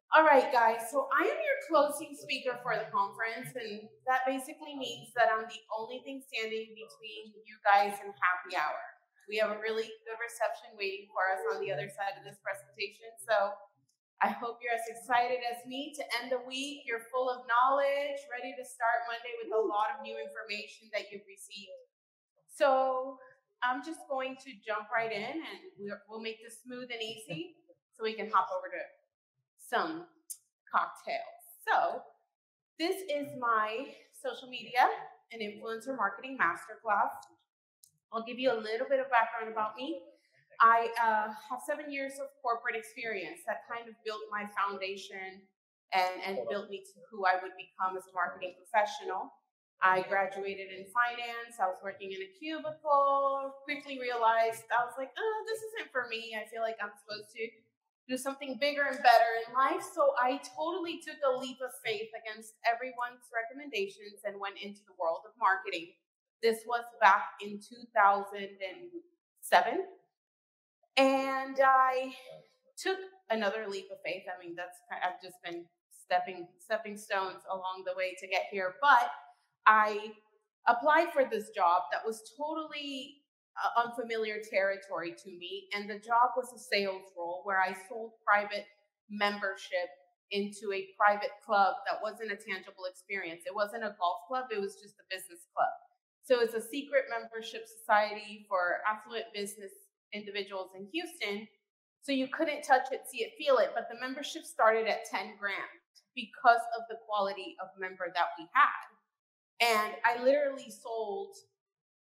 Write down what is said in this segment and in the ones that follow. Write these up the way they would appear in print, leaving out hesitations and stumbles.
All right, guys. So I am your closing speaker for the conference, and that basically means that I'm the only thing standing between you guys and happy hour. We have a really good reception waiting for us on the other side of this presentation. So I hope you're as excited as me to end the week. You're full of knowledge, ready to start Monday with a lot of new information that you've received. So I'm just going to jump right in, and we'll make this smooth and easy so we can hop over to some cocktails. So this is my social media and influencer marketing masterclass. I'll give you a little bit of background about me. I have 7 years of corporate experience that kind of built my foundation and built me to who I would become as a marketing professional. I graduated in finance. I was working in a cubicle, quickly realized I was like, oh, this isn't for me. I feel like I'm supposed to do something bigger and better in life. So I totally took a leap of faith against everyone's recommendations and went into the world of marketing. This was back in 2007. And I took another leap of faith. I mean, I've just been stepping stones along the way to get here. But I applied for this job that was totally unfamiliar territory to me. And the job was a sales role where I sold private membership into a private club that wasn't a tangible experience. It wasn't a golf club, it was just a business club. So it's a secret membership society for affluent business individuals in Houston. So you couldn't touch it, see it, feel it, but the membership started at 10 grand because of the quality of member that we had. And I literally sold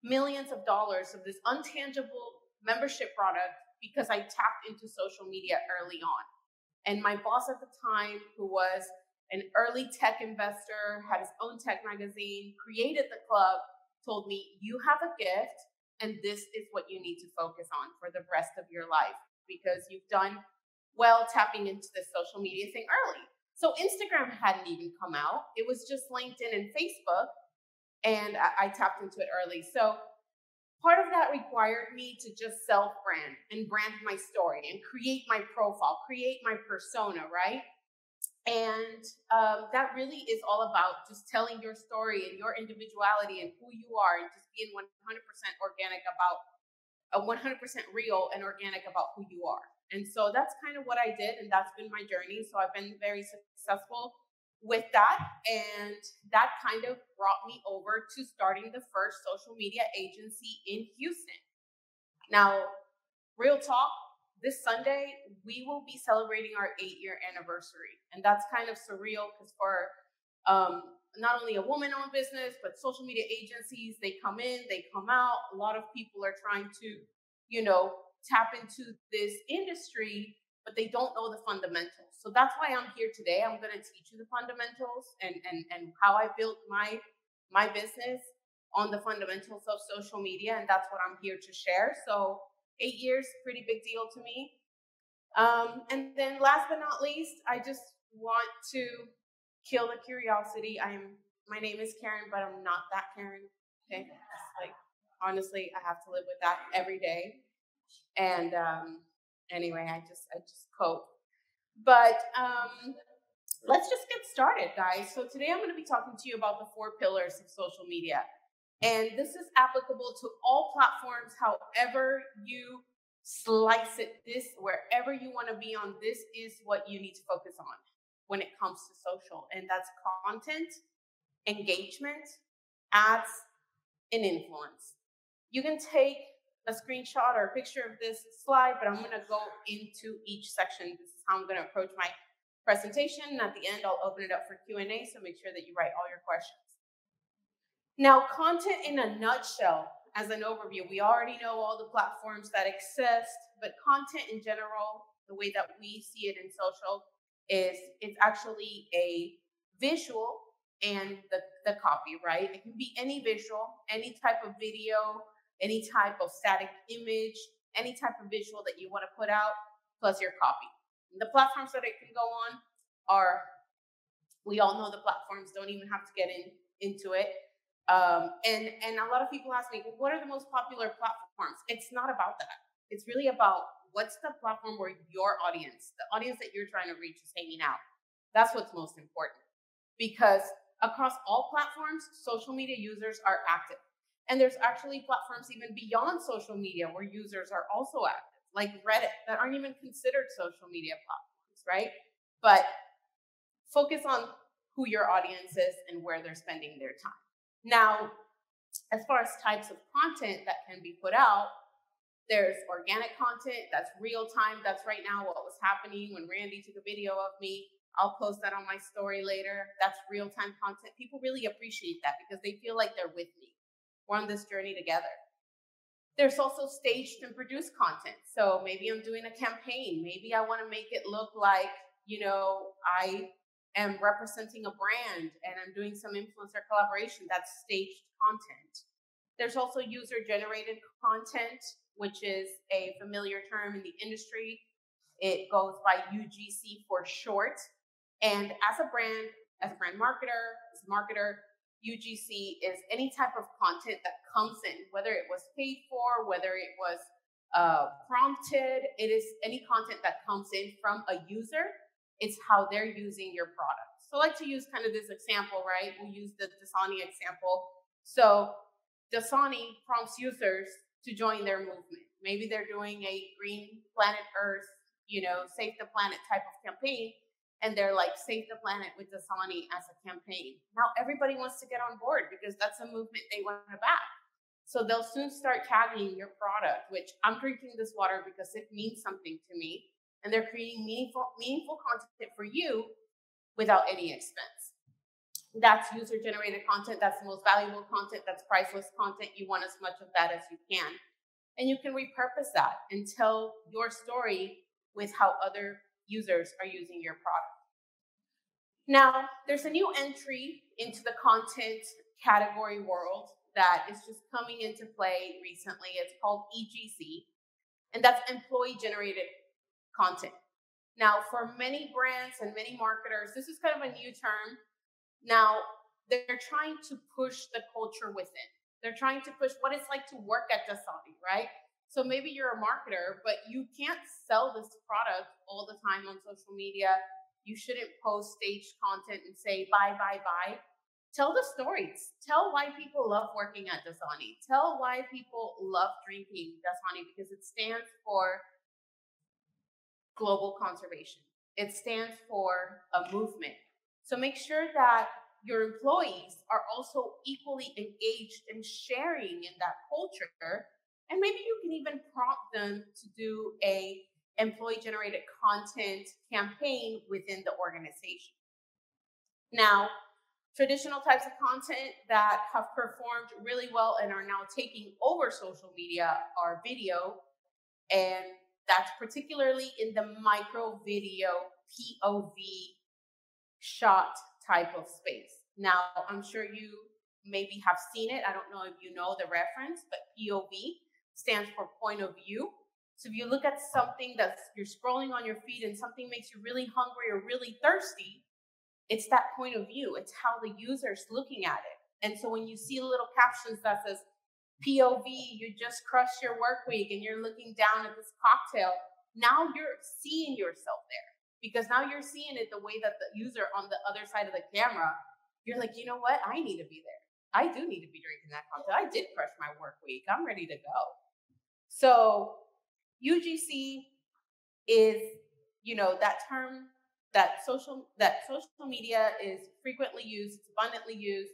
millions of dollars of this untangible membership product because I tapped into social media early on. And my boss at the time, who was an early tech investor, had his own tech magazine, created the club, told me, you have a gift and this is what you need to focus on for the rest of your life because you've done well tapping into the social media thing early. So Instagram hadn't even come out. It was just LinkedIn and Facebook. And I tapped into it early. So part of that required me to just self-brand and brand my story and create my profile, create my persona, right? And that really is all about just telling your story and your individuality and who you are and just being 100% organic about 100% real and organic about who you are. And so that's kind of what I did. And that's been my journey. So I've been very successful with that, and that kind of brought me over to starting the first social media agency in Houston. Now, real talk, this Sunday, we will be celebrating our 8-year anniversary. And that's kind of surreal because for not only a woman-owned business, but social media agencies, they come in, they come out. A lot of people are trying to, tap into this industry, but they don't know the fundamentals. So that's why I'm here today. I'm going to teach you the fundamentals and how I built my business on the fundamentals of social media. And that's what I'm here to share. So 8 years, pretty big deal to me. And then last but not least, I just want to kill the curiosity. My name is Karen, but I'm not that Karen. Okay. Honestly, I have to live with that every day. And anyway, I just cope. But let's just get started, guys. So today I'm going to be talking to you about the 4 pillars of social media. And this is applicable to all platforms, however you slice it, wherever you want to be on, this is what you need to focus on when it comes to social. And that's content, engagement, ads, and influence. You can take a screenshot or a picture of this slide, but I'm going to go into each section. This is how I'm going to approach my presentation. And at the end, I'll open it up for Q&A, so make sure that you write all your questions. Now, content in a nutshell, as an overview, we already know all the platforms that exist, but content in general, the way that we see it in social, is it's actually a visual and the copy, right? It can be any visual, any type of video, any type of static image, any type of visual that you want to put out, plus your copy. And the platforms that it can go on are, we all know the platforms, don't even have to get into it. And a lot of people ask me, well, what are the most popular platforms? It's not about that. It's really about what's the platform where your audience, the audience that you're trying to reach, is hanging out. That's what's most important, because across all platforms, social media users are active. And there's actually platforms even beyond social media where users are also active, like Reddit, that aren't even considered social media platforms, right? But focus on who your audience is and where they're spending their time. Now, as far as types of content that can be put out, there's organic content, that's real time. That's right now what was happening when Randy took a video of me. I'll post that on my story later. That's real time content. People really appreciate that because they feel like they're with me. We're on this journey together. There's also staged and produced content. So maybe I'm doing a campaign. Maybe I want to make it look like, I am representing a brand and I'm doing some influencer collaboration. That's staged content. There's also user-generated content, which is a familiar term in the industry. It goes by UGC for short. And as a brand marketer, UGC is any type of content that comes in, whether it was paid for, whether it was prompted. It is any content that comes in from a user. It's how they're using your product. So I like to use kind of this example, right? We'll use the Dasani example. So Dasani prompts users to join their movement. Maybe they're doing a Green Planet Earth, Save the Planet type of campaign. And they're like, Save the Planet with Dasani as a campaign. Now everybody wants to get on board because that's a movement they want to back. So they'll soon start tagging your product, which I'm drinking this water because it means something to me. And they're creating meaningful content for you without any expense. That's user-generated content. That's the most valuable content. That's priceless content. You want as much of that as you can. And you can repurpose that and tell your story with how other users are using your product. Now, there's a new entry into the content category world that is just coming into play recently. It's called EGC, and that's employee-generated content. Now, for many brands and many marketers, this is kind of a new term. Now, they're trying to push the culture within. They're trying to push what it's like to work at Dasani, right? So maybe you're a marketer, but you can't sell this product all the time on social media. You shouldn't post staged content and say, buy, buy, buy. Tell the stories. Tell why people love working at Dasani. Tell why people love drinking Dasani, because it stands for global conservation. It stands for a movement. So make sure that your employees are also equally engaged in sharing in that culture. And maybe you can even prompt them to do a employee-generated content campaign within the organization. Now, traditional types of content that have performed really well and are now taking over social media are video, and that's particularly in the micro video POV shot type of space. Now, I'm sure you maybe have seen it. I don't know if you know the reference, but POV stands for point of view. So if you look at something you're scrolling on your feed and something makes you really hungry or really thirsty, it's that point of view. It's how the user's looking at it. And so when you see little captions that says, POV, you just crushed your work week and you're looking down at this cocktail, now you're seeing yourself there. Because now you're seeing it the way that the user on the other side of the camera, you're like, you know what? I need to be there. I do need to be drinking that cocktail. I did crush my work week. I'm ready to go. So UGC is, that term that social media is frequently used, it's abundantly used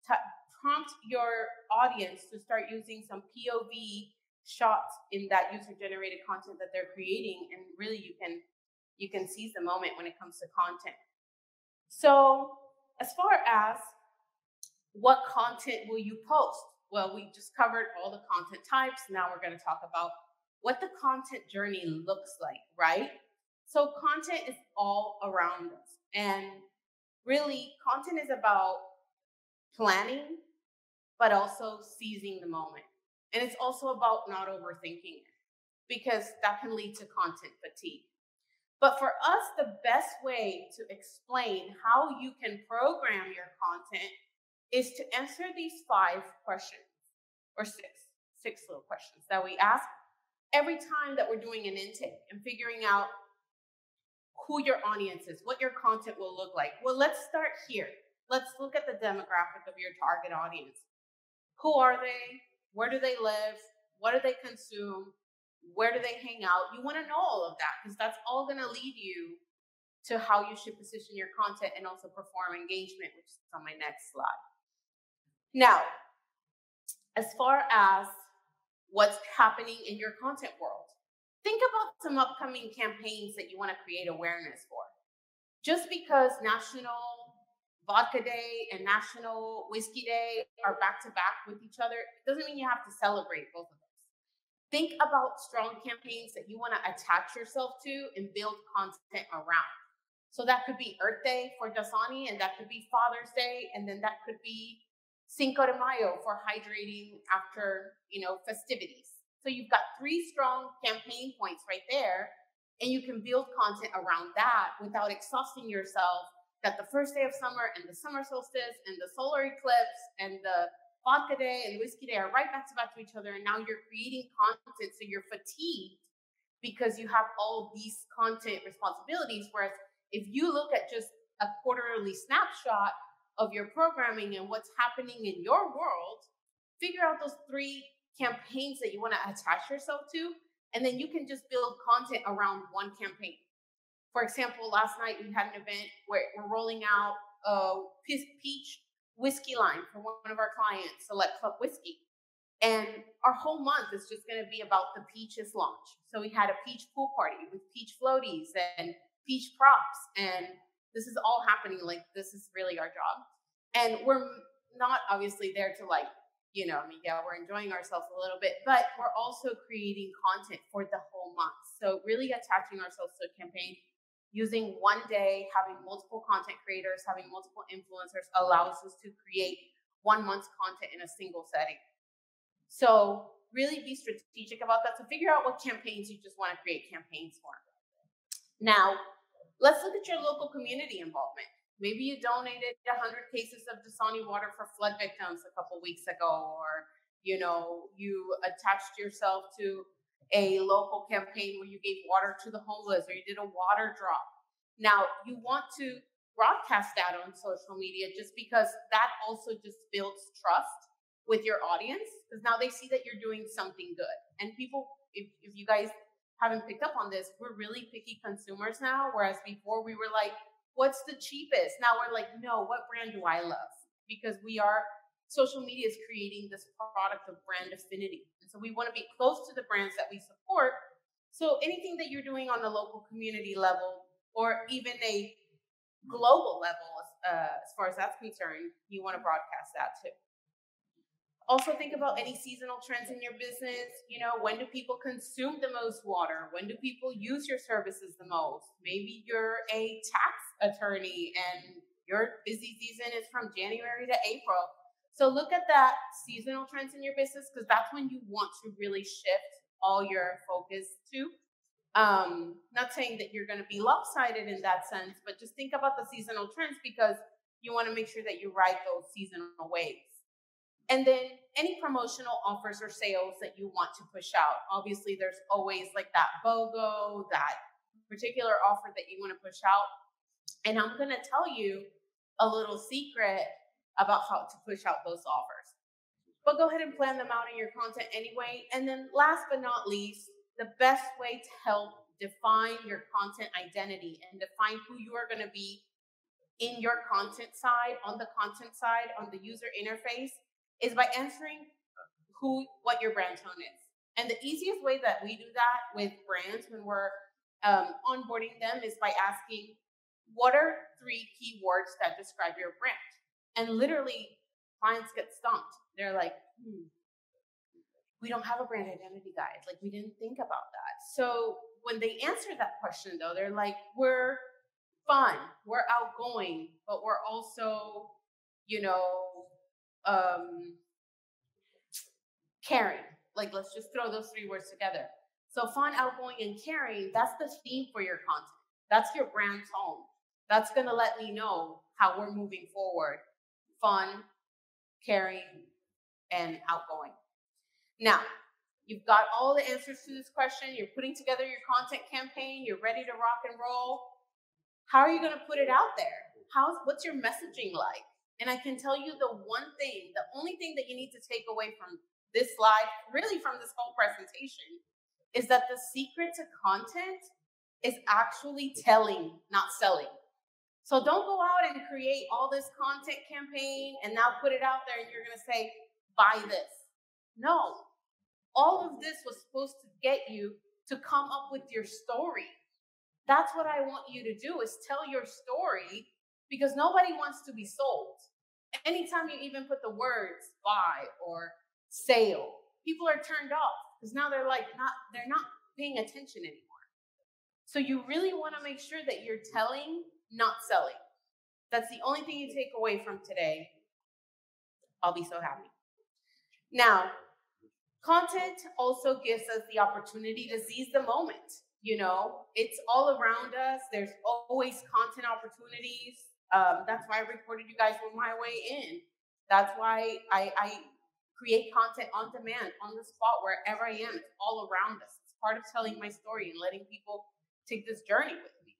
to prompt your audience to start using some POV shots in that user-generated content that they're creating, and really you can seize the moment when it comes to content. So as far as what content will you post? Well, we just covered all the content types. Now we're going to talk about what the content journey looks like, right? So content is all around us. And really, content is about planning, but also seizing the moment. And it's also about not overthinking it, because that can lead to content fatigue. But for us, the best way to explain how you can program your content is to answer these 5 questions, or six little questions that we ask every time that we're doing an intake and figuring out who your audience is, what your content will look like. Well, let's start here. Let's look at the demographic of your target audience. Who are they? Where do they live? What do they consume? Where do they hang out? You want to know all of that because that's all going to lead you to how you should position your content and also perform engagement, which is on my next slide. Now, as far as what's happening in your content world, think about some upcoming campaigns that you want to create awareness for. Just because National Vodka Day and National Whiskey Day are back to back with each other, it doesn't mean you have to celebrate both of those. Think about strong campaigns that you want to attach yourself to and build content around. So that could be Earth Day for Dasani, and that could be Father's Day, and then that could be Cinco de Mayo for hydrating after, festivities. So you've got 3 strong campaign points right there, and you can build content around that without exhausting yourself that the first day of summer and the summer solstice and the solar eclipse and the vodka day and the whiskey day are right back to each other, and now you're creating content, so you're fatigued because you have all these content responsibilities, whereas if you look at just a quarterly snapshot of your programming and what's happening in your world, figure out those 3 campaigns that you want to attach yourself to, and then you can just build content around one campaign. For example, last night we had an event where we're rolling out a peach whiskey line for one of our clients, Select Club Whiskey. And our whole month is just going to be about the Peaches launch. So we had a peach pool party with peach floaties and peach props. And this is all happening. Like, this is really our job. And we're not obviously there to we're enjoying ourselves a little bit, but we're also creating content for the whole month. So really attaching ourselves to a campaign, using one day, having multiple content creators, having multiple influencers allows us to create 1 month's content in a single setting. So really be strategic about that. So figure out what campaigns you just want to create campaigns for. Now, let's look at your local community involvement. Maybe you donated 100 cases of Dasani water for flood victims a couple weeks ago, or you attached yourself to a local campaign where you gave water to the homeless, or you did a water drop. Now, you want to broadcast that on social media just because that also just builds trust with your audience, because now they see that you're doing something good. And people, if you guys haven't picked up on this, we're really picky consumers now, whereas before we were like, what's the cheapest? Now we're like, no, what brand do I love? Because social media is creating this product of brand affinity. And so we want to be close to the brands that we support. So anything that you're doing on the local community level, or even a global level, as far as that's concerned, you want to broadcast that too. Also think about any seasonal trends in your business. When do people consume the most water? When do people use your services the most? Maybe you're a tax attorney and your busy season is from January to April. So look at that seasonal trends in your business, because that's when you want to really shift all your focus to. Not saying that you're going to be lopsided in that sense, but just think about the seasonal trends, because you want to make sure that you ride those seasonal waves. And then any promotional offers or sales that you want to push out. Obviously, there's always like that BOGO, that particular offer that you want to push out. And I'm going to tell you a little secret about how to push out those offers. But go ahead and plan them out in your content anyway. And then last but not least, the best way to help define your content identity and define who you are going to be in your content side, on the user interface, is by answering what your brand tone is. And the easiest way that we do that with brands when we're onboarding them is by asking, what are 3 keywords that describe your brand? And literally, clients get stumped. They're like, we don't have a brand identity guide. Like, we didn't think about that. So when they answer that question, though, they're like, we're fun, we're outgoing, but we're also, caring. Like, let's just throw those 3 words together. So fun, outgoing, and caring, that's the theme for your content. That's your brand tone. That's going to let me know how we're moving forward. Fun, caring, and outgoing. Now, You've got all the answers to this question. You're putting together your content campaign. You're ready to rock and roll. How are you going to put it out there? What's your messaging like? And I can tell you the only thing that you need to take away from this slide, really from this whole presentation, is that the secret to content is actually telling, not selling. So don't go out and create all this content campaign and now put it out there and you're going to say, buy this. No, all of this was supposed to get you to come up with your story. That's what I want you to do, is tell your story, because nobody wants to be sold. Anytime you even put the words buy or sale, people are turned off because now they're not paying attention anymore. So you really want to make sure that you're telling, not selling. That's the only thing you take away from today. I'll be so happy. Now, content also gives us the opportunity to seize the moment. You know, it's all around us. There's always content opportunities. That's why I recorded you guys on my way in. That's why I create content on demand, on the spot, wherever I am. It's all around us. It's part of telling my story and letting people take this journey with me.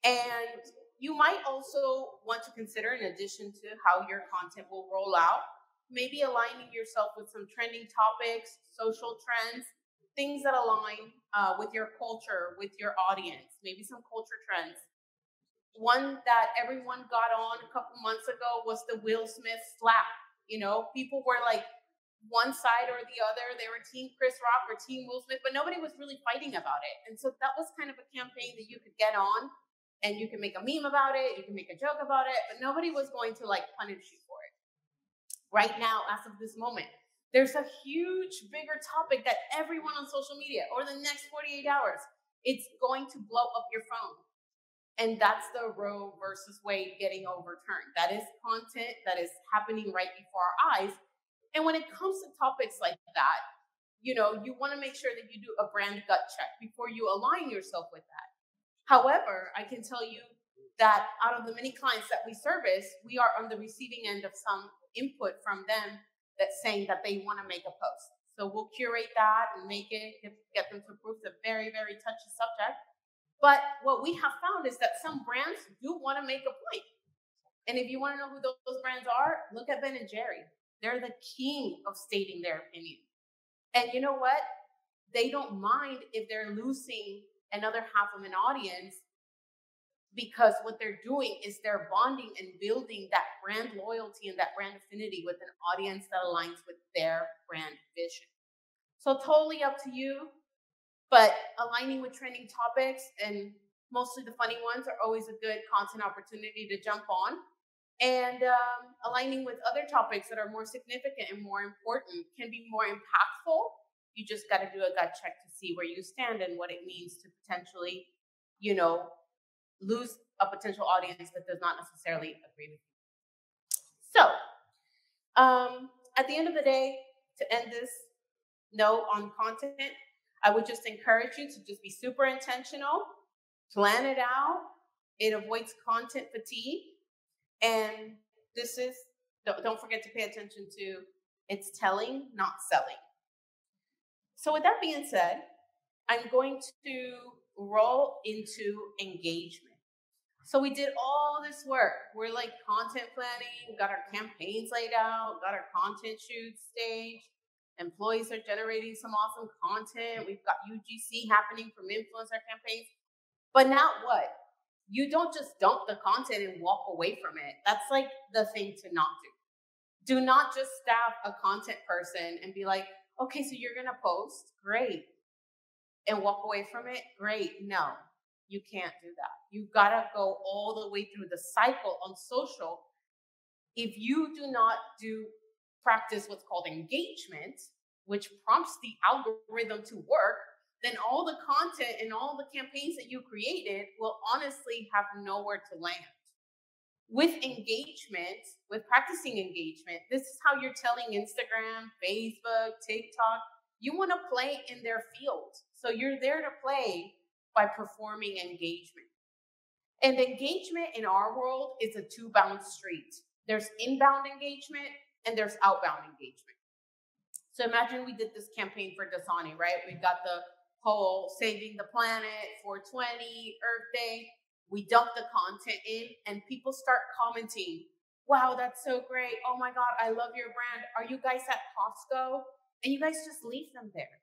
And you might also want to consider, in addition to how your content will roll out, maybe aligning yourself with some trending topics, social trends, things that align with your culture, with your audience, maybe some culture trends. One that everyone got on a couple months ago was the Will Smith slap. You know, people were like one side or the other. They were Team Chris Rock or Team Will Smith, but nobody was really fighting about it. And so that was kind of a campaign that you could get on and you can make a meme about it. You can make a joke about it, but nobody was going to like punish you for it. Right now, as of this moment, there's a huge, bigger topic that everyone on social media, over the next 48 hours, it's going to blow up your phone. And that's the Roe versus Wade getting overturned. That is content that is happening right before our eyes. And when it comes to topics like that, you know, you want to make sure that you do a brand gut check before you align yourself with that. However, I can tell you that out of the many clients that we service, we are on the receiving end of some input from them that's saying that they want to make a post. So we'll curate that and make it, get them to approve. It's a very, very touchy subject. But what we have found is that some brands do want to make a point. And if you want to know who those brands are, look at Ben & Jerry. They're the king of stating their opinion. And you know what? They don't mind if they're losing another half of an audience, because what they're doing is they're bonding and building that brand loyalty and that brand affinity with an audience that aligns with their brand vision. So totally up to you. But aligning with trending topics, and mostly the funny ones, are always a good content opportunity to jump on. And aligning with other topics that are more significant and more important can be more impactful. You just got to do a gut check to see where you stand and what it means to potentially, you know, lose a potential audience that does not necessarily agree with you. So at the end of the day, to end this note on content, I would just encourage you to just be super intentional, plan it out. It avoids content fatigue. And this is, don't forget to pay attention to, it's telling, not selling. So with that being said, I'm going to roll into engagement. So we did all this work. We're like content planning, got our campaigns laid out, got our content shoots staged. Employees are generating some awesome content. We've got UGC happening from influencer campaigns. But now what? You don't just dump the content and walk away from it. That's like the thing to not do. Do not just staff a content person and be like, okay, so you're going to post? Great. And walk away from it? Great. No, you can't do that. You've got to go all the way through the cycle on social. If you do not practice what's called engagement, which prompts the algorithm to work, then all the content and all the campaigns that you created will honestly have nowhere to land. With engagement, with practicing engagement, this is how you're telling Instagram, Facebook, TikTok, you want to play in their field. So you're there to play by performing engagement. And engagement in our world is a two-bound street. There's inbound engagement and there's outbound engagement. So imagine we did this campaign for Dasani, right? We got the whole saving the planet, 420, Earth Day. We dump the content in and people start commenting, wow, that's so great. Oh my God, I love your brand. Are you guys at Costco? And you guys just leave them there.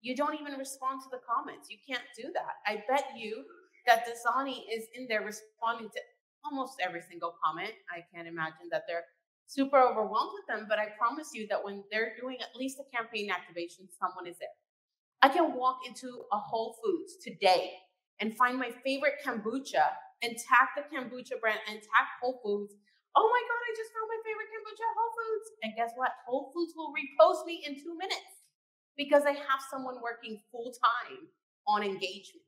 You don't even respond to the comments. You can't do that. I bet you that Dasani is in there responding to almost every single comment. I can't imagine that they're super overwhelmed with them, but I promise you that when they're doing at least a campaign activation, someone is there. I can walk into a Whole Foods today and find my favorite kombucha and tag the kombucha brand and tag Whole Foods. Oh my God, I just found my favorite kombucha at Whole Foods. And guess what? Whole Foods will repost me in 2 minutes because I have someone working full time on engagement.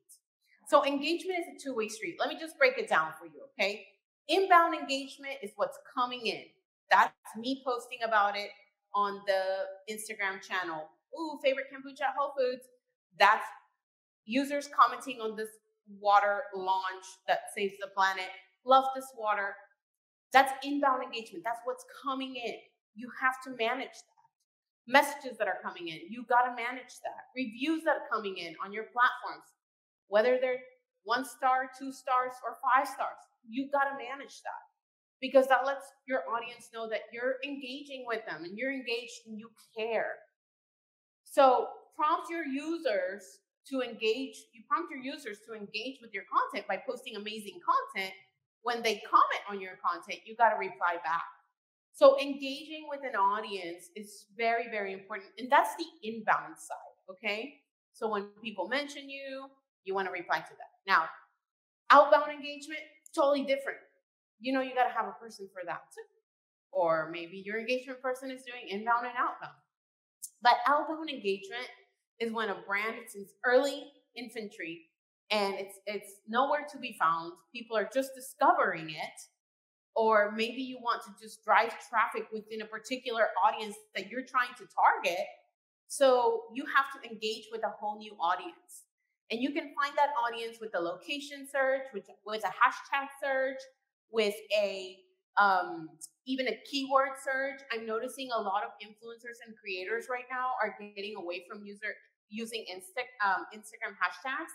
So engagement is a two-way street. Let me just break it down for you, okay? Inbound engagement is what's coming in. That's me posting about it on the Instagram channel. Ooh, favorite kombucha at Whole Foods. That's users commenting on this water launch that saves the planet. Love this water. That's inbound engagement. That's what's coming in. You have to manage that. Messages that are coming in, you got to manage that. Reviews that are coming in on your platforms, whether they're 1 star, 2 stars, or 5 stars, you got to manage that because that lets your audience know that you're engaging with them and you're engaged and you care. So prompt your users to engage. You prompt your users to engage with your content by posting amazing content. When they comment on your content, you got to reply back. So engaging with an audience is very, very important. And that's the inbound side, okay? So when people mention you, you want to reply to that. Now, outbound engagement, totally different. You know, you got to have a person for that too. Or maybe your engagement person is doing inbound and outbound. But outbound engagement is when a brand is in early infantry and it's nowhere to be found. People are just discovering it. Or maybe you want to just drive traffic within a particular audience that you're trying to target. So you have to engage with a whole new audience. And you can find that audience with a location search, with a hashtag search, with a even a keyword search. I'm noticing a lot of influencers and creators right now are getting away from using Instagram hashtags,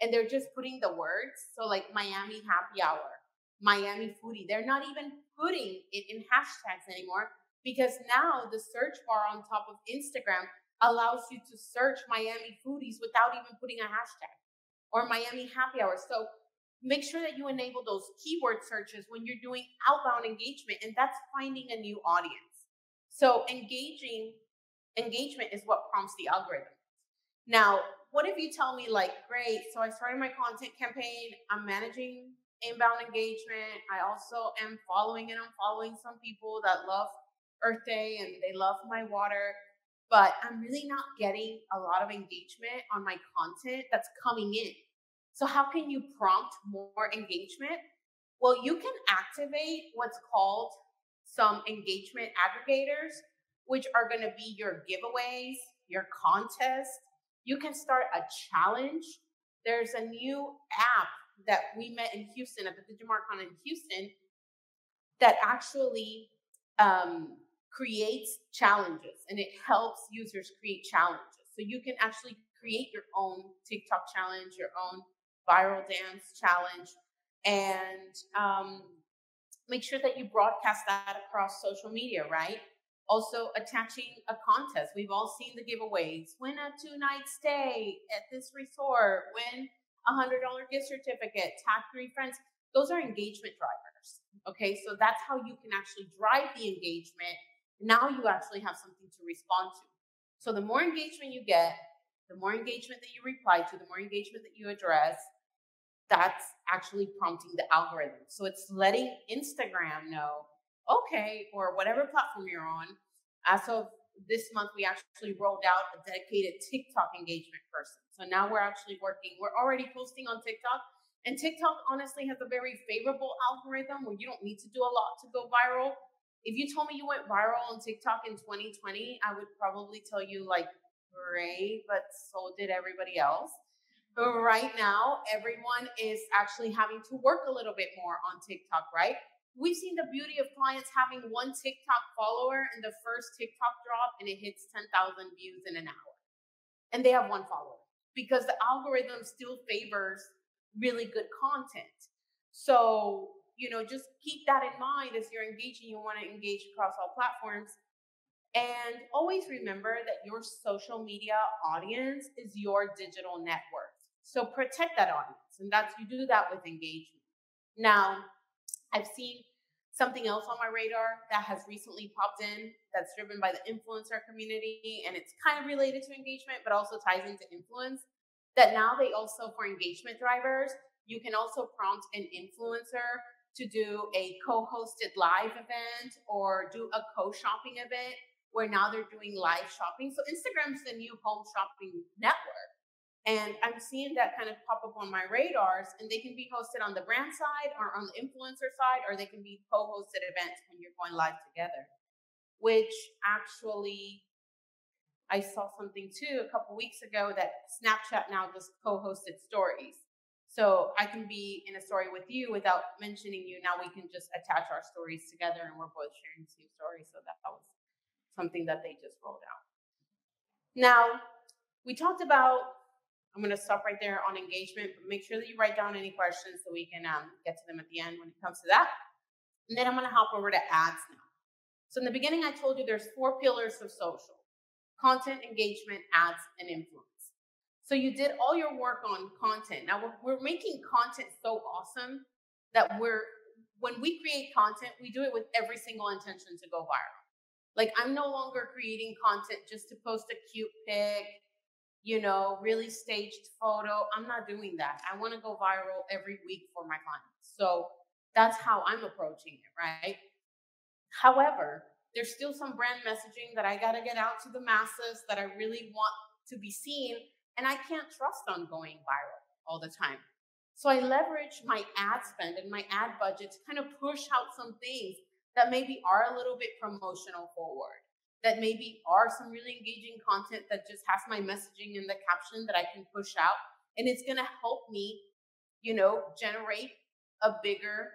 and they're just putting the words. So like Miami happy hour, Miami foodie. They're not even putting it in hashtags anymore because now the search bar on top of Instagram allows you to search Miami foodies without even putting a hashtag or Miami happy hour. So make sure that you enable those keyword searches when you're doing outbound engagement, and that's finding a new audience. So engagement is what prompts the algorithm. Now, what if you tell me like, great, so I started my content campaign, I'm managing inbound engagement. I also am following and unfollowing some people that love Earth Day and they love my water, but I'm really not getting a lot of engagement on my content that's coming in. So how can you prompt more engagement? Well, you can activate what's called some engagement aggregators, which are going to be your giveaways, your contests. You can start a challenge. There's a new app that we met in Houston at the DigimarCon in Houston that actually creates challenges, and it helps users create challenges. So you can actually create your own TikTok challenge, your own viral dance challenge, and make sure that you broadcast that across social media, right? Also attaching a contest. We've all seen the giveaways. Win a 2-night stay at this resort. Win a $100 gift certificate. Tag 3 friends. Those are engagement drivers. Okay, so that's how you can actually drive the engagement. Now you actually have something to respond to. So the more engagement you get, the more engagement that you reply to, the more engagement that you address, that's actually prompting the algorithm. So it's letting Instagram know, okay, or whatever platform you're on. As of this month, we actually rolled out a dedicated TikTok engagement person. So now we're actually we're already posting on TikTok. And TikTok honestly has a very favorable algorithm where you don't need to do a lot to go viral. If you told me you went viral on TikTok in 2020, I would probably tell you like, great, but so did everybody else. But right now, everyone is actually having to work a little bit more on TikTok, right? we've seen the beauty of clients having one TikTok follower in the first TikTok drop and it hits 10,000 views in an hour. And they have one follower because the algorithm still favors really good content. So, just keep that in mind as you're engaging. You want to engage across all platforms. And always remember that your social media audience is your digital net worth. So protect that audience. And you do that with engagement. Now, I've seen something else on my radar that has recently popped in that's driven by the influencer community, and it's kind of related to engagement, but also ties into influence, that now they also, for engagement drivers, you can also prompt an influencer to do a co-hosted live event or do a co-shopping event where now they're doing live shopping. So Instagram's the new home shopping network. And I'm seeing that kind of pop up on my radars, and they can be hosted on the brand side or on the influencer side, or they can be co-hosted events when you're going live together, which actually I saw something too a couple weeks ago that Snapchat now just co-hosted stories. So I can be in a story with you without mentioning you. Now we can just attach our stories together and we're both sharing the same story. So that was something that they just rolled out. Now, we talked about, I'm going to stop right there on engagement, but make sure that you write down any questions so we can get to them at the end when it comes to that. And then I'm going to hop over to ads now. So in the beginning, I told you there's 4 pillars of social: content, engagement, ads, and influence. So you did all your work on content. Now we're making content so awesome that when we create content, we do it with every single intention to go viral. Like, I'm no longer creating content just to post a cute pic, really staged photo. I'm not doing that. I want to go viral every week for my clients. So that's how I'm approaching it, right? However, there's still some brand messaging that I got to get out to the masses that I really want to be seen, and I can't trust on going viral all the time. So I leverage my ad spend and my ad budget to kind of push out some things that maybe are a little bit promotional forward, that maybe are some really engaging content that just has my messaging in the caption that I can push out. And it's going to help me, generate a bigger,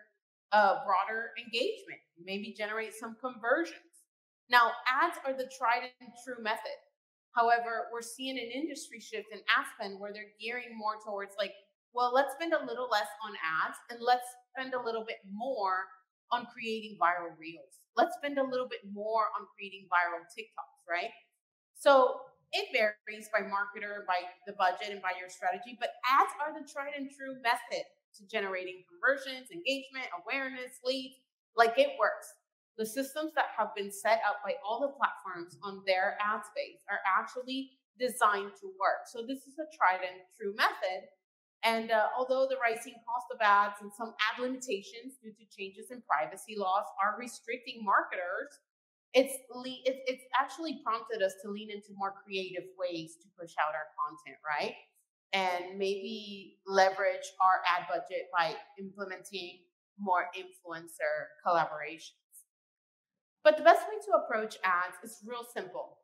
broader engagement, maybe generate some conversions. Now, ads are the tried and true method. However, we're seeing an industry shift in ad spend where they're gearing more towards let's spend a little less on ads and let's spend a little bit more on creating viral reels. Let's spend a little bit more on creating viral TikToks, right? So it varies by marketer, by the budget, and by your strategy, but ads are the tried and true method to generating conversions, engagement, awareness, leads. It works. The systems that have been set up by all the platforms on their ad space are actually designed to work. So this is a tried and true method. And although the rising cost of ads and some ad limitations due to changes in privacy laws are restricting marketers, it's actually prompted us to lean into more creative ways to push out our content, right? And maybe leverage our ad budget by implementing more influencer collaborations. But the best way to approach ads is real simple.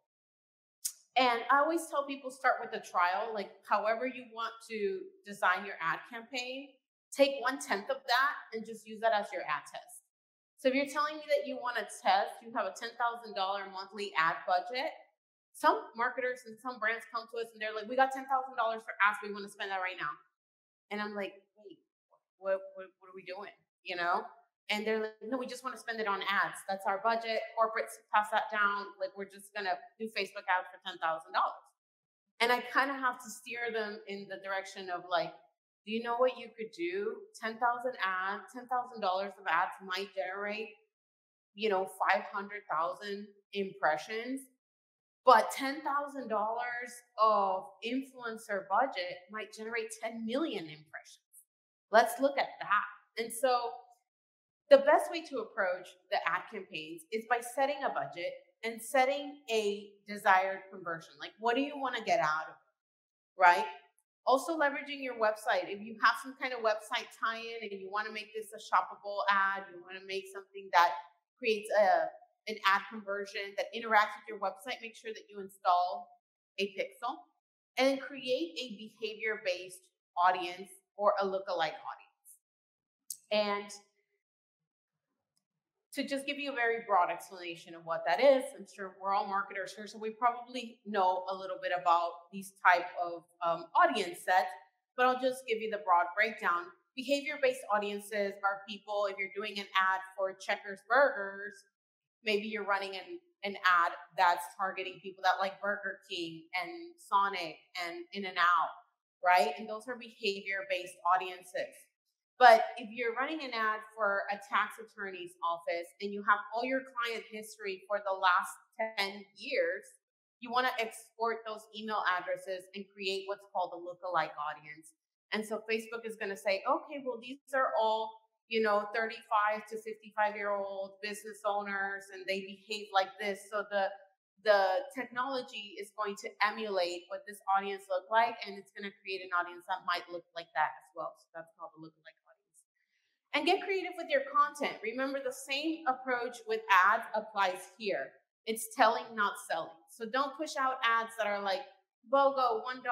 And I always tell people, start with a trial, however you want to design your ad campaign, take 1/10 of that and just use that as your ad test. So if you're telling me that you want to test, you have a $10,000 monthly ad budget, some marketers and some brands come to us and they're like, we got $10,000 for ads, we want to spend that right now. And I'm like, wait, what are we doing? And they're like, no, we just want to spend it on ads. That's our budget. Corporates pass that down. We're just going to do Facebook ads for $10,000. And I kind of have to steer them in the direction of do you know what you could do? $10,000 of ads might generate, 500,000 impressions. But $10,000 of influencer budget might generate 10 million impressions. Let's look at that. And so the best way to approach the ad campaigns is by setting a budget and setting a desired conversion. What do you want to get out of it, right? Also leveraging your website. If you have some kind of website tie-in and you want to make this a shoppable ad, you want to make something that creates an ad conversion that interacts with your website, make sure that you install a pixel and then create a behavior-based audience or a lookalike audience. And to just give you a very broad explanation of what that is, I'm sure we're all marketers here, so we probably know a little bit about these type of audience sets, but I'll just give you the broad breakdown. Behavior-based audiences are people, if you're doing an ad for Checkers Burgers, maybe you're running an ad that's targeting people that like Burger King and Sonic and In-N-Out, right? And those are behavior-based audiences. But if you're running an ad for a tax attorney's office and you have all your client history for the last 10 years, you want to export those email addresses and create what's called a lookalike audience. And so Facebook is going to say, okay, well, these are all 35 to 55-year-old business owners, and they behave like this. So the technology is going to emulate what this audience look like, and it's going to create an audience that might look like that as well. So that's called a lookalike audience. And get creative with your content. Remember, the same approach with ads applies here. It's telling, not selling. So don't push out ads that are like, BOGO, $1.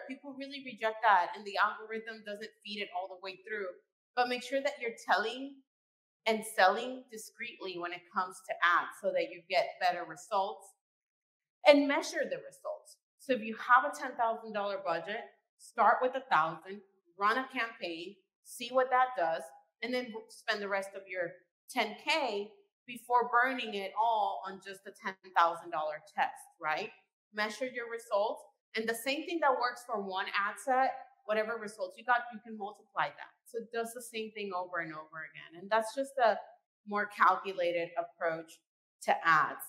People really reject that, and the algorithm doesn't feed it all the way through. But make sure that you're telling and selling discreetly when it comes to ads so that you get better results, and measure the results. So if you have a $10,000 budget, start with 1,000, run a campaign, see what that does, and then spend the rest of your 10K before burning it all on just a $10,000 test, right? Measure your results. And the same thing that works for one ad set, whatever results you got, you can multiply that. So it does the same thing over and over again. And that's just a more calculated approach to ads.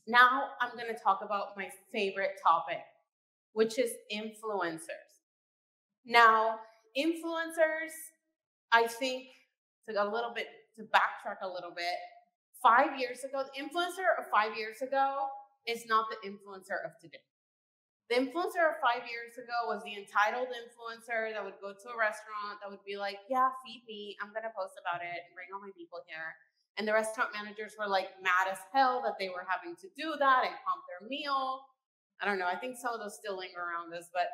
Now I'm going to talk about my favorite topic, which is influencers. Now, influencers, I think, to backtrack a little bit, 5 years ago, the influencer of 5 years ago is not the influencer of today. The influencer of 5 years ago was the entitled influencer that would go to a restaurant that would be like, yeah, feed me, I'm going to post about it and bring all my people here. And the restaurant managers were like mad as hell that they were having to do that and comp their meal. I don't know. I think some of those still linger around us, but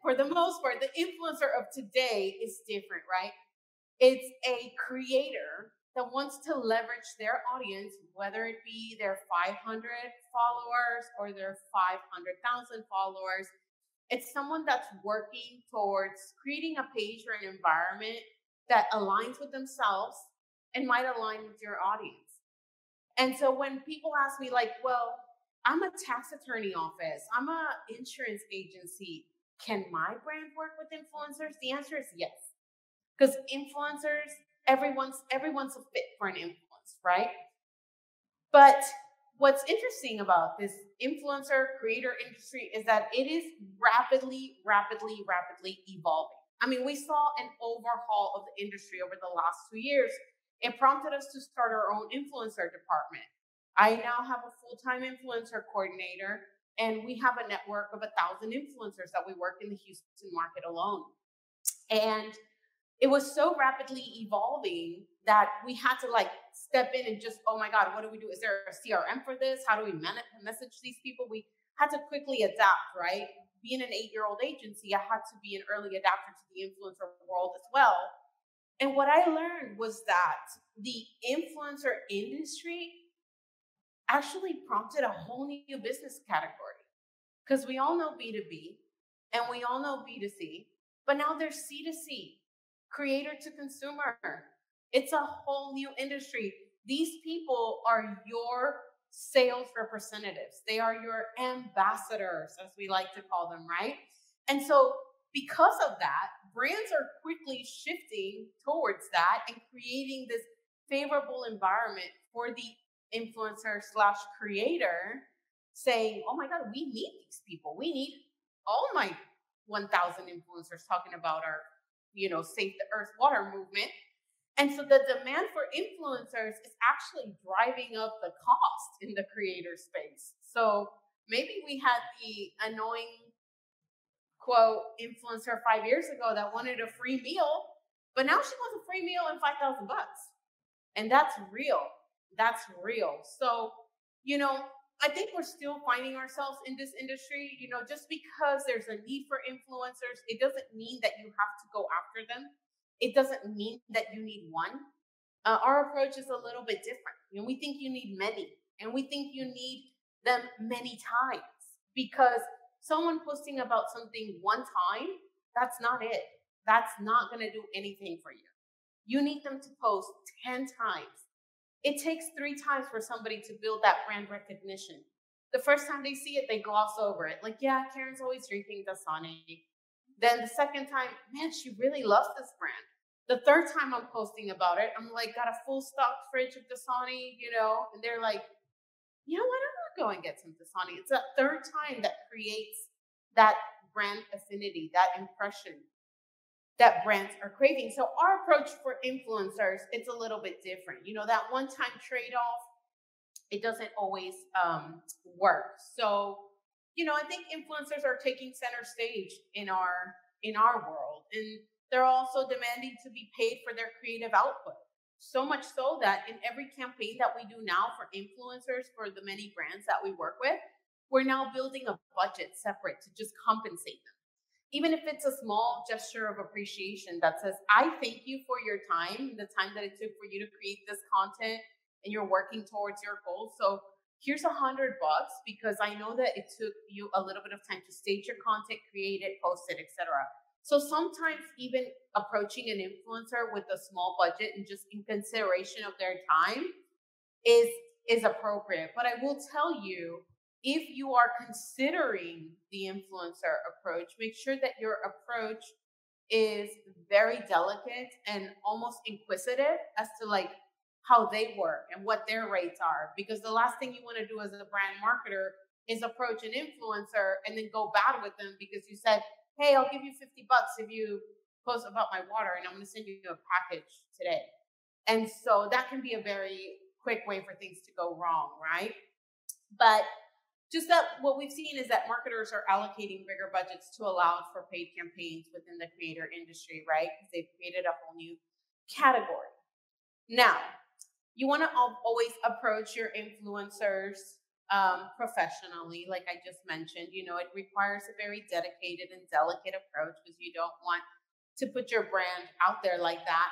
for the most part, the influencer of today is different, right? It's a creator that wants to leverage their audience, whether it be their 500 followers or their 500,000 followers. It's someone that's working towards creating a page or an environment that aligns with themselves and might align with your audience. And so when people ask me like, well, I'm a tax attorney office, I'm an insurance agency, can my brand work with influencers? The answer is yes. Because influencers, everyone's a fit for an influence, right? But what's interesting about this influencer creator industry is that it is rapidly evolving. I mean, we saw an overhaul of the industry over the last 2 years. It prompted us to start our own influencer department. I now have a full-time influencer coordinator, and we have a network of 1,000 influencers that we work in the Houston market alone. And it was so rapidly evolving that we had to like step in and just, oh my God, what do we do? Is there a CRM for this? How do we message these people? We had to quickly adapt, right? Being an 8-year-old agency, I had to be an early adapter to the influencer world as well. And what I learned was that the influencer industry actually prompted a whole new business category. Because we all know B2B and we all know B2C, but now there's C2C. Creator to consumer. It's a whole new industry. These people are your sales representatives. They are your ambassadors, as we like to call them, right? And so because of that, brands are quickly shifting towards that and creating this favorable environment for the influencer / creator, saying, oh my God, we need these people. We need all my 1,000 influencers talking about our Save the Earth Water movement. And so the demand for influencers is actually driving up the cost in the creator space. So maybe we had the annoying, quote, influencer 5 years ago that wanted a free meal, but now she wants a free meal and $5,000. And that's real. That's real. So, I think we're still finding ourselves in this industry. Just because there's a need for influencers, it doesn't mean that you have to go after them. It doesn't mean that you need one. Our approach is a little bit different. We think you need many, and we think you need them many times, because someone posting about something one time, that's not it. That's not going to do anything for you. You need them to post 10 times. It takes 3 times for somebody to build that brand recognition. The first time they see it, they gloss over it. Like, yeah, Karen's always drinking Dasani. Then the second time, man, she really loves this brand. The third time I'm posting about it, I'm like, got a full stock fridge of Dasani, and they're like, you know what, I'm gonna go and get some Dasani. It's that third time that creates that brand affinity, that impression that brands are craving. So our approach for influencers, it's a little bit different. That one-time trade-off, it doesn't always work. So, I think influencers are taking center stage in our world, and they're also demanding to be paid for their creative output. So much so that in every campaign that we do now for influencers, for the many brands that we work with, we're now building a budget separate to just compensate them. Even if it's a small gesture of appreciation that says, I thank you for your time, the time that it took for you to create this content, and you're working towards your goals. So here's $100 because I know that it took you a little bit of time to stage your content, create it, post it, etc. So sometimes even approaching an influencer with a small budget and just in consideration of their time is appropriate. But I will tell you, if you are considering the influencer approach, make sure that your approach is very delicate and almost inquisitive as to how they work and what their rates are. Because the last thing you want to do as a brand marketer is approach an influencer and then go bad with them because you said, hey, I'll give you $50 if you post about my water, and I'm going to send you a package today. And so that can be a very quick way for things to go wrong, right? But just that what we've seen is that marketers are allocating bigger budgets to allow for paid campaigns within the creator industry, right? Because they've created a whole new category. Now, you want to always approach your influencers professionally, like I just mentioned. It requires a very dedicated and delicate approach because you don't want to put your brand out there like that.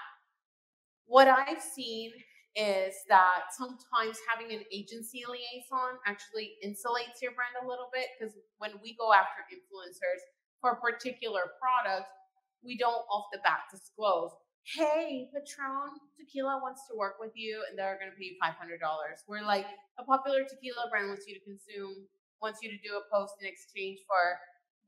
What I've seen is that sometimes having an agency liaison actually insulates your brand a little bit, because when we go after influencers for a particular product, we don't off the bat disclose, hey, Patron Tequila wants to work with you and they're going to pay you $500. We're like, a popular tequila brand wants you to do a post in exchange for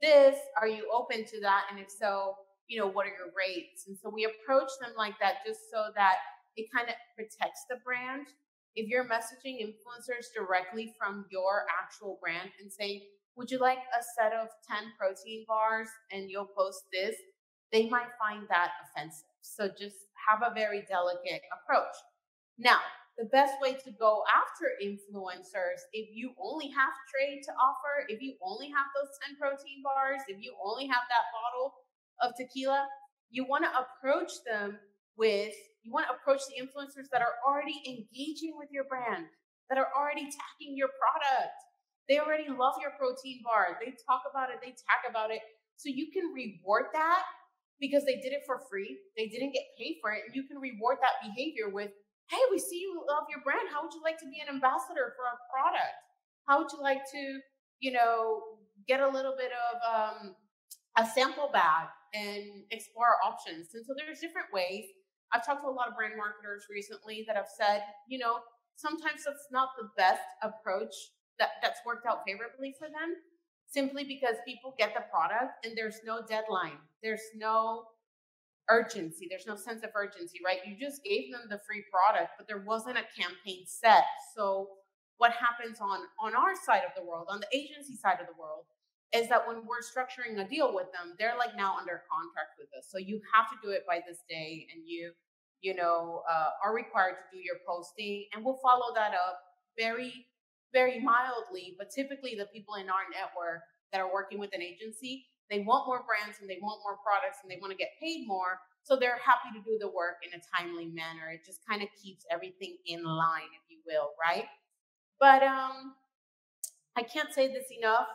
this. Are you open to that? And if so, what are your rates? And so we approach them like that just so that it kind of protects the brand. If you're messaging influencers directly from your actual brand and saying, would you like a set of 10 protein bars and you'll post this, they might find that offensive. So just have a very delicate approach. Now, the best way to go after influencers, if you only have trade to offer, if you only have those 10 protein bars, if you only have that bottle of tequila, you want to approach the influencers that are already engaging with your brand, that are already tagging your product. They already love your protein bar. They talk about it, they tag about it. So you can reward that because they did it for free. They didn't get paid for it. And you can reward that behavior with, hey, we see you love your brand. How would you like to be an ambassador for our product? How would you like to, get a little bit of a sample bag and explore options? And so there's different ways. I've talked to a lot of brand marketers recently that have said, sometimes that's not the best approach that's worked out favorably for them, simply because people get the product and there's no deadline. There's no urgency. There's no sense of urgency, right? You just gave them the free product, but there wasn't a campaign set. So what happens on our side of the world, on the agency side of the world, is that when we're structuring a deal with them, they're like now under contract with us. So you have to do it by this day, and you are required to do your posting, and we'll follow that up very, very mildly. But typically the people in our network that are working with an agency, they want more brands and they want more products and they want to get paid more. So they're happy to do the work in a timely manner. It just kind of keeps everything in line, if you will, right? But I can't say this enough,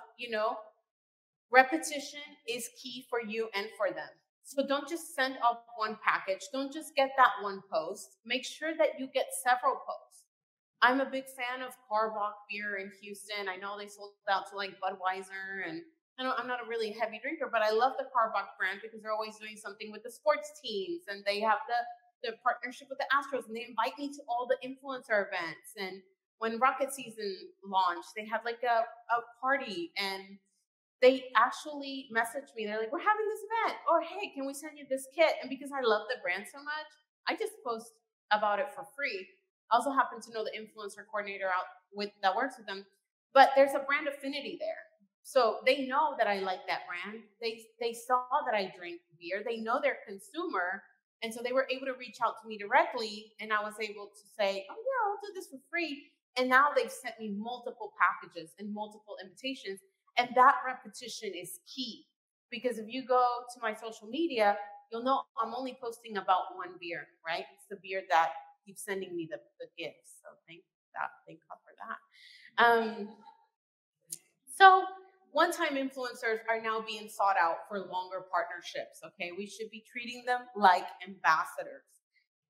repetition is key for you and for them. So don't just send off one package. Don't just get that one post. Make sure that you get several posts. I'm a big fan of Carbach beer in Houston. I know they sold out to like Budweiser, and I'm not a really heavy drinker, but I love the Carbach brand because they're always doing something with the sports teams, and they have the partnership with the Astros, and they invite me to all the influencer events. And when rocket season launched, they had like a party, and they actually messaged me. They're like, we're having this event, or hey, can we send you this kit? And because I love the brand so much, I just post about it for free. I also happen to know the influencer coordinator that works with them, but there's a brand affinity there. So they know that I like that brand. They saw that I drink beer. They know their consumer. And so they were able to reach out to me directly, and I was able to say, oh yeah, I'll do this for free. And now they've sent me multiple packages and multiple invitations. And that repetition is key, because if you go to my social media, you'll know I'm only posting about one beer, right? It's the beer that keeps sending me the gifts. So thank God for that. So one-time influencers are now being sought out for longer partnerships, okay? We should be treating them like ambassadors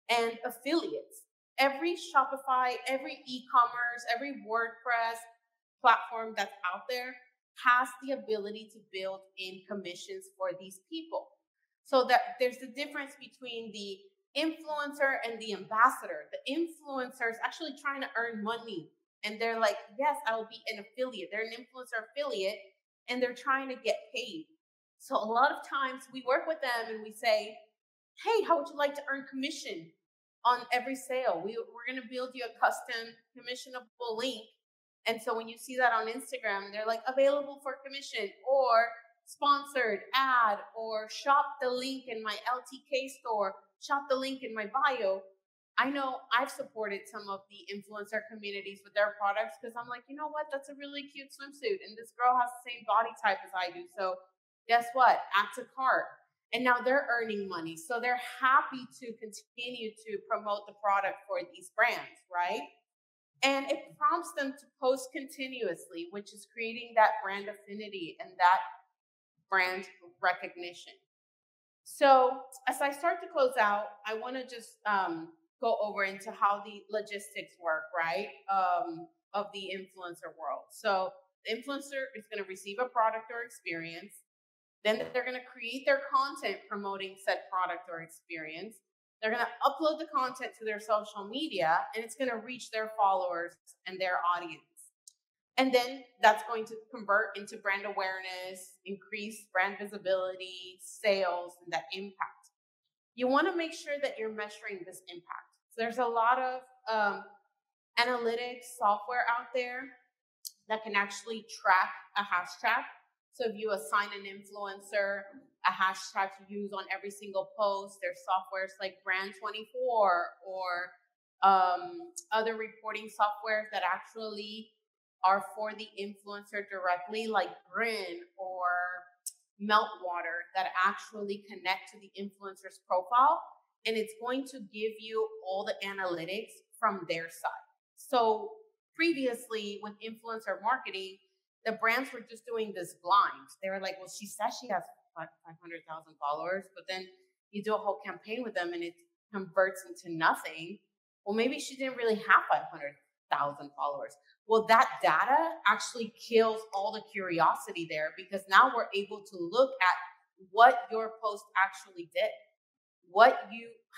and affiliates. Every Shopify, every e-commerce, every WordPress platform that's out there has the ability to build in commissions for these people. So that there's the difference between the influencer and the ambassador. The influencer is actually trying to earn money, and they're like, yes, I'll be an affiliate. They're an influencer affiliate, and they're trying to get paid. So a lot of times we work with them and we say, hey, how would you like to earn commission on every sale? We're going to build you a custom commissionable link. And so when you see that on Instagram, they're like, available for commission, or sponsored ad, or shop the link in my LTK store, shop the link in my bio. I know I've supported some of the influencer communities with their products because I'm like, you know what? That's a really cute swimsuit, and this girl has the same body type as I do. So guess what? Add to cart. And now they're earning money. So they're happy to continue to promote the product for these brands, right? And it prompts them to post continuously, which is creating that brand affinity and that brand recognition. So as I start to close out, I want to just go over into how the logistics work, right, of the influencer world. So the influencer is going to receive a product or experience. Then they're going to create their content promoting said product or experience. They're going to upload the content to their social media, and it's going to reach their followers and their audience. And then that's going to convert into brand awareness, increase brand visibility, sales, and that impact. You want to make sure that you're measuring this impact. So there's a lot of analytics software out there that can actually track a hashtag. So if you assign an influencer a hashtag to use on every single post, there's softwares like Brand24 or other reporting softwares that actually are for the influencer directly, like Grin or Meltwater, that actually connect to the influencer's profile. And it's going to give you all the analytics from their side. So previously with influencer marketing, the brands were just doing this blind. They were like, well, she says she has 500,000 followers, but then you do a whole campaign with them and it converts into nothing. Well, maybe she didn't really have 500,000 followers. Well, that data actually kills all the curiosity there, because now we're able to look at what your post actually did,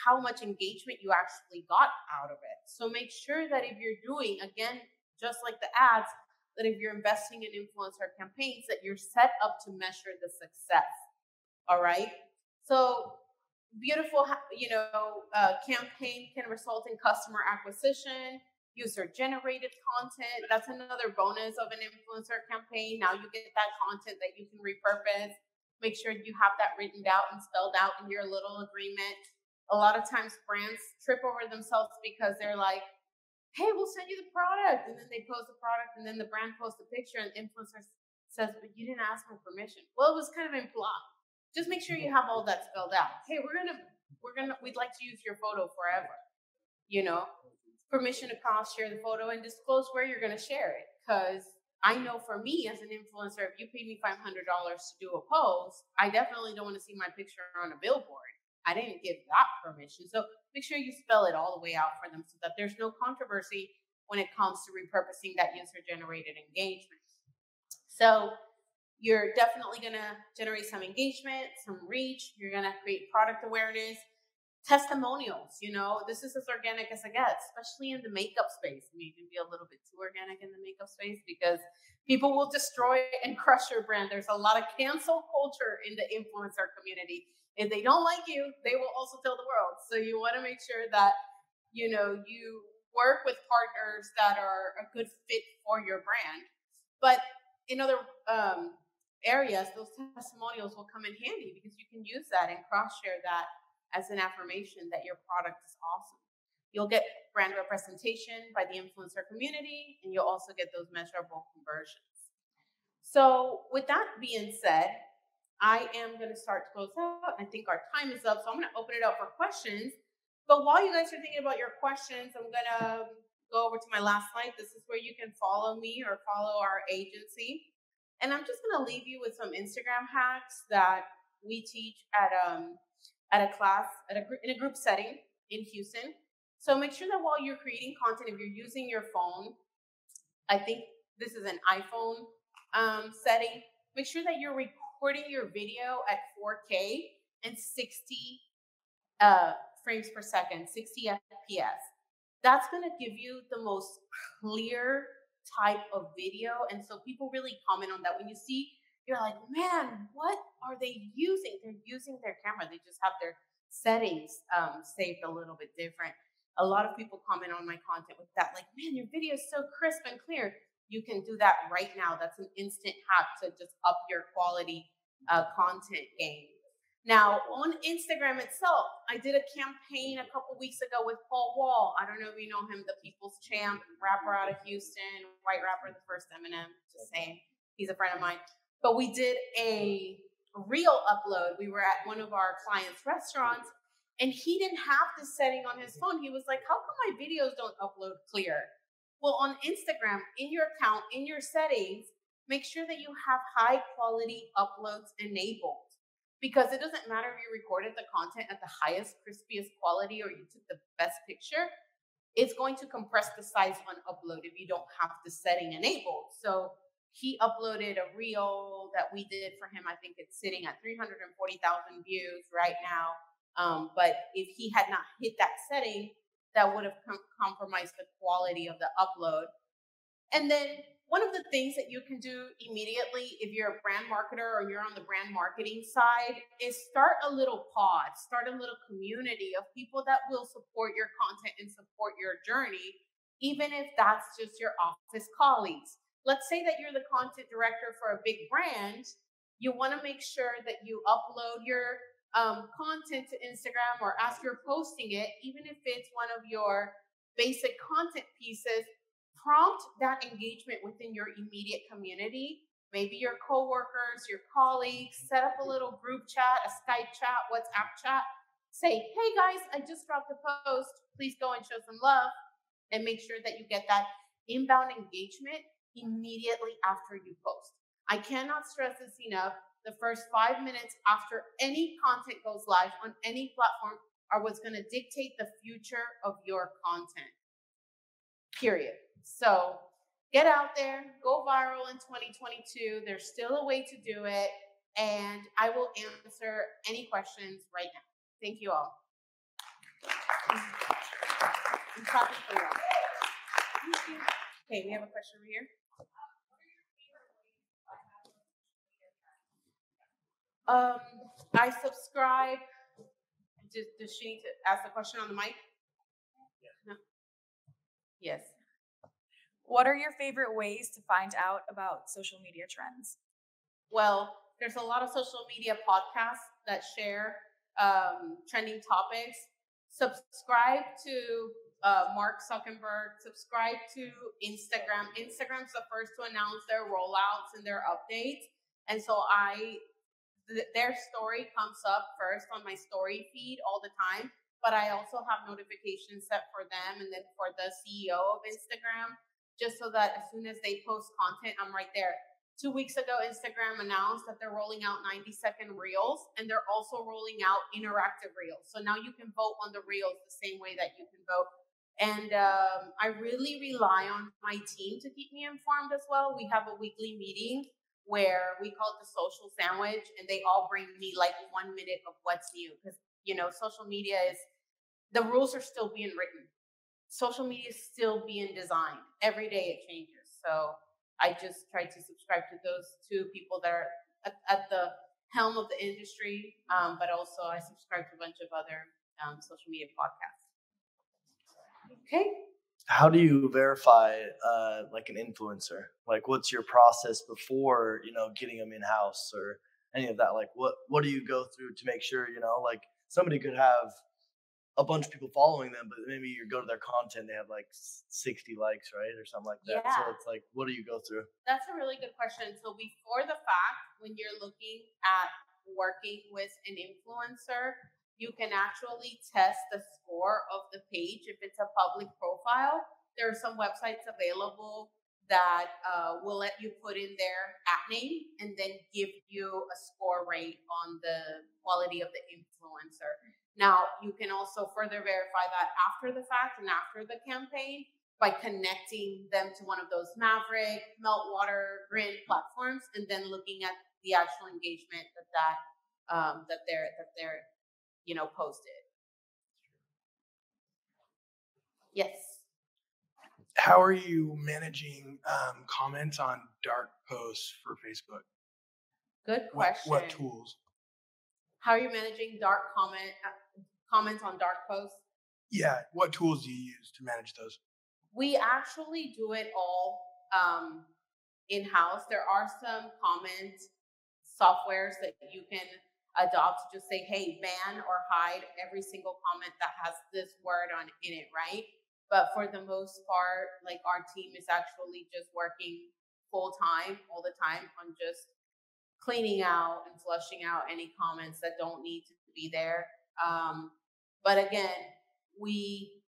how much engagement you actually got out of it. So make sure that if you're doing, again, just like the ads, that if you're investing in influencer campaigns, that you're set up to measure the success. All right. So beautiful, campaign can result in customer acquisition, user-generated content. That's another bonus of an influencer campaign. Now you get that content that you can repurpose. Make sure you have that written out and spelled out in your little agreement. A lot of times brands trip over themselves because they're like, hey, we'll send you the product. And then they post the product, and then the brand posts a picture, and the influencer says, but you didn't ask my permission. Well, it was kind of implied. Just make sure you have all that spelled out. Hey, we'd like to use your photo forever. Permission to share the photo, and disclose where you're going to share it. Because I know for me as an influencer, if you paid me $500 to do a post, I definitely don't want to see my picture on a billboard. I didn't give that permission. So make sure you spell it all the way out for them so that there's no controversy when it comes to repurposing that user-generated engagement. So you're definitely going to generate some engagement, some reach. You're going to create product awareness, testimonials. This is as organic as it gets, especially in the makeup space. I mean, you can be a little bit too organic in the makeup space because people will destroy and crush your brand. There's a lot of cancel culture in the influencer community. If they don't like you, they will also tell the world. So you want to make sure that, you work with partners that are a good fit for your brand. But in other areas, those testimonials will come in handy because you can use that and cross-share that as an affirmation that your product is awesome. You'll get brand representation by the influencer community, and you'll also get those measurable conversions. So with that being said, I am going to start to close out. I think our time is up, so I'm going to open it up for questions. But while you guys are thinking about your questions, I'm going to go over to my last slide. This is where you can follow me or follow our agency. And I'm just going to leave you with some Instagram hacks that we teach at a class, in a group setting in Houston. So make sure that while you're creating content, if you're using your phone, I think this is an iPhone setting, make sure that you're recording your video at 4K and 60 frames per second, 60 FPS. That's going to give you the most clear type of video. And so people really comment on that. When you see, you're like, man, what are they using? They're using their camera. They just have their settings saved a little bit different. A lot of people comment on my content with that, like, man, your video is so crisp and clear. You can do that right now. That's an instant hack to just up your quality content game. Now, on Instagram itself, I did a campaign a couple weeks ago with Paul Wall. I don't know if you know him, the People's Champ, rapper out of Houston, white rapper, the first Eminem, just saying. He's a friend of mine. But we did a reel upload. We were at one of our clients' restaurants, and he didn't have this setting on his phone. He was like, how come my videos don't upload clear? Well, on Instagram, in your account, in your settings, make sure that you have high quality uploads enabled. Because it doesn't matter if you recorded the content at the highest, crispiest quality or you took the best picture, it's going to compress the size on upload if you don't have the setting enabled. So he uploaded a reel that we did for him. I think it's sitting at 340,000 views right now. But if he had not hit that setting, that would have compromised the quality of the upload. And then one of the things that you can do immediately if you're a brand marketer or you're on the brand marketing side is start a little pod, start a little community of people that will support your content and support your journey, even if that's just your office colleagues. Let's say that you're the content director for a big brand. You want to make sure that you upload your content to Instagram, or as you're posting it, even if it's one of your basic content pieces, prompt that engagement within your immediate community, maybe your coworkers, your colleagues. Set up a little group chat, a Skype chat, WhatsApp chat. Say, hey guys, I just dropped a post. Please go and show some love, and make sure that you get that inbound engagement immediately after you post. I cannot stress this enough. The first 5 minutes after any content goes live on any platform are what's going to dictate the future of your content. Period. So get out there, go viral in 2022. There's still a way to do it, and I will answer any questions right now. Thank you all. I'm talking for you all. Thank you. Okay, we have a question over here. I subscribe. Does she need to ask the question on the mic? Yes. No? Yes. What are your favorite ways to find out about social media trends? Well, there's a lot of social media podcasts that share trending topics. Subscribe to Mark Zuckerberg. Subscribe to Instagram. Instagram's the first to announce their rollouts and their updates. And so their story comes up first on my story feed all the time. But I also have notifications set for them and then for the CEO of Instagram. just so that as soon as they post content, I'm right there. 2 weeks ago, Instagram announced that they're rolling out 90-second reels, and they're also rolling out interactive reels. So now you can vote on the reels the same way that you can vote. And I really rely on my team to keep me informed as well. We have a weekly meeting where we call it the social sandwich, and they all bring me like 1 minute of what's new. Because, social media the rules are still being written. Social media is still being designed. Every day it changes. So I just try to subscribe to those two people that are at the helm of the industry, but also I subscribe to a bunch of other social media podcasts. Okay. How do you verify like an influencer? Like, what's your process before getting them in house or any of that? Like, what do you go through to make sure like somebody could have a bunch of people following them, but maybe you go to their content, they have like 60 likes, right? Or something like that. Yeah. So it's like, what do you go through? That's a really good question. So before the fact, when you're looking at working with an influencer, you can actually test the score of the page if it's a public profile. There are some websites available that will let you put in their @name and then give you a score rate on the quality of the influencer. Now, you can also further verify that after the fact and after the campaign by connecting them to one of those Maverick, Meltwater, Grin platforms, and then looking at the actual engagement that they're posted. Yes. How are you managing comments on dark posts for Facebook? Good question. What tools? How are you managing dark comments on dark posts? Yeah, what tools do you use to manage those? We actually do it all in-house. There are some comment softwares that you can adopt to just say, hey, ban or hide every single comment that has this word in it, right? But for the most part, like our team is actually just working full time all the time on just cleaning out and flushing out any comments that don't need to be there. But again, we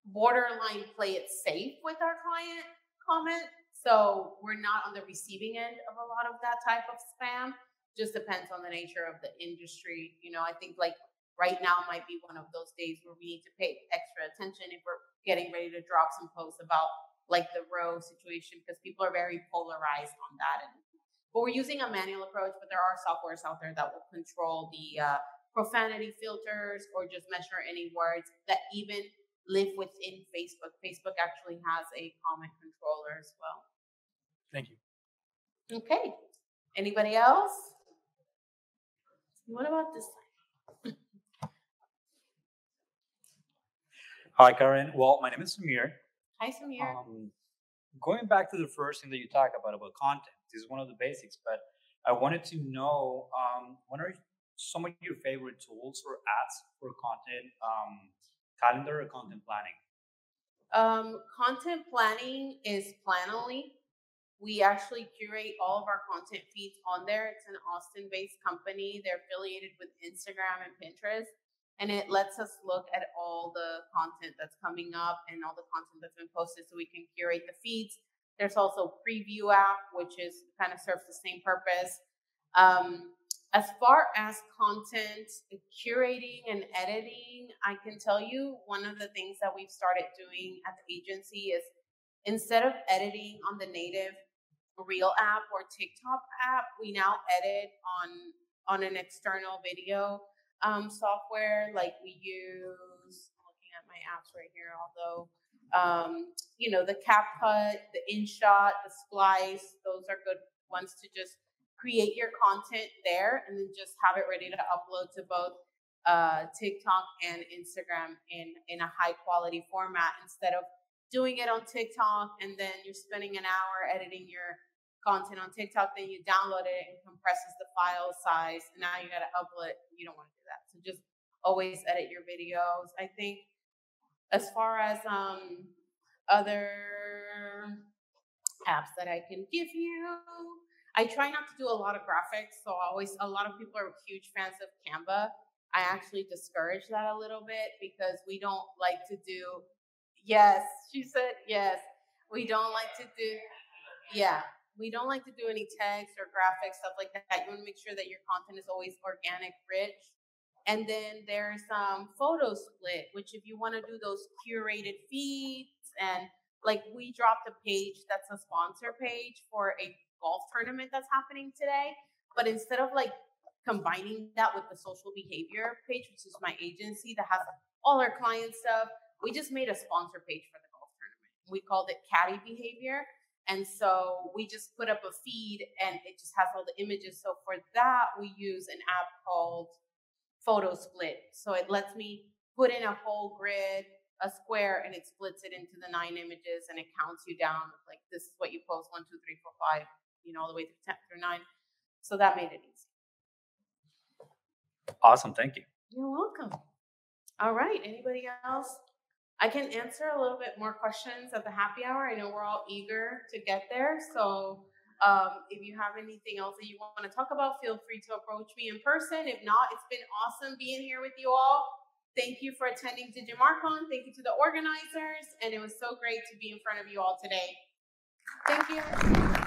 borderline play it safe with our client comment. So we're not on the receiving end of a lot of that type of spam. Just depends on the nature of the industry. I think like right now might be one of those days where we need to pay extra attention if we're getting ready to drop some posts about like the Roe situation, because people are very polarized on that. But we're using a manual approach, but there are softwares out there that will control the profanity filters or just measure any words that even live within Facebook. Facebook actually has a comment controller as well. Thank you. Okay. Anybody else? What about this side? Hi, Karen. Well, my name is Samir. Hi, Samir. Going back to the first thing that you talked about content, this is one of the basics, but I wanted to know what are some of your favorite tools or apps for content, calendar or content planning? Content planning is Planoly. We actually curate all of our content feeds on there. It's an Austin-based company. They're affiliated with Instagram and Pinterest, and it lets us look at all the content that's coming up and all the content that's been posted so we can curate the feeds. There's also Preview app, which is kind of serves the same purpose. As far as content curating and editing, I can tell you one of the things that we've started doing at the agency is instead of editing on the native Reel app or TikTok app, we now edit on an external video software. Like we use, I'm looking at my apps right here, although the CapCut, the InShot, the Splice, those are good ones to just create your content there and then just have it ready to upload to both TikTok and Instagram in a high quality format, instead of doing it on TikTok and then you're spending an hour editing your content on TikTok, then you download it and compresses the file size, and now you got to upload it. You don't want to do that. So just always edit your videos. I think as far as other apps that I can give you, I try not to do a lot of graphics. So a lot of people are huge fans of Canva. I actually discourage that a little bit because we don't like to do, yes, she said yes. We don't like to do, we don't like to do any text or graphics, stuff like that. You want to make sure that your content is always organic, rich. And then there's photo split, which if you want to do those curated feeds, and like we dropped a page that's a sponsor page for a golf tournament that's happening today. But instead of like combining that with the social behavior page, which is my agency that has all our client stuff, we just made a sponsor page for the golf tournament. We called it Caddy Behavior. And so we just put up a feed and it just has all the images. So for that, we use an app called Photo Split. So it lets me put in a whole grid, a square, and it splits it into the 9 images and it counts you down. Like, this is what you post, 1, 2, 3, 4, 5, all the way through 9. So that made it easy. Awesome. Thank you. You're welcome. All right. Anybody else? I can answer a little bit more questions at the happy hour. I know we're all eager to get there. So if you have anything else that you want to talk about, feel free to approach me in person. If not, it's been awesome being here with you all. Thank you for attending DigiMarcon. Thank you to the organizers. And it was so great to be in front of you all today. Thank you.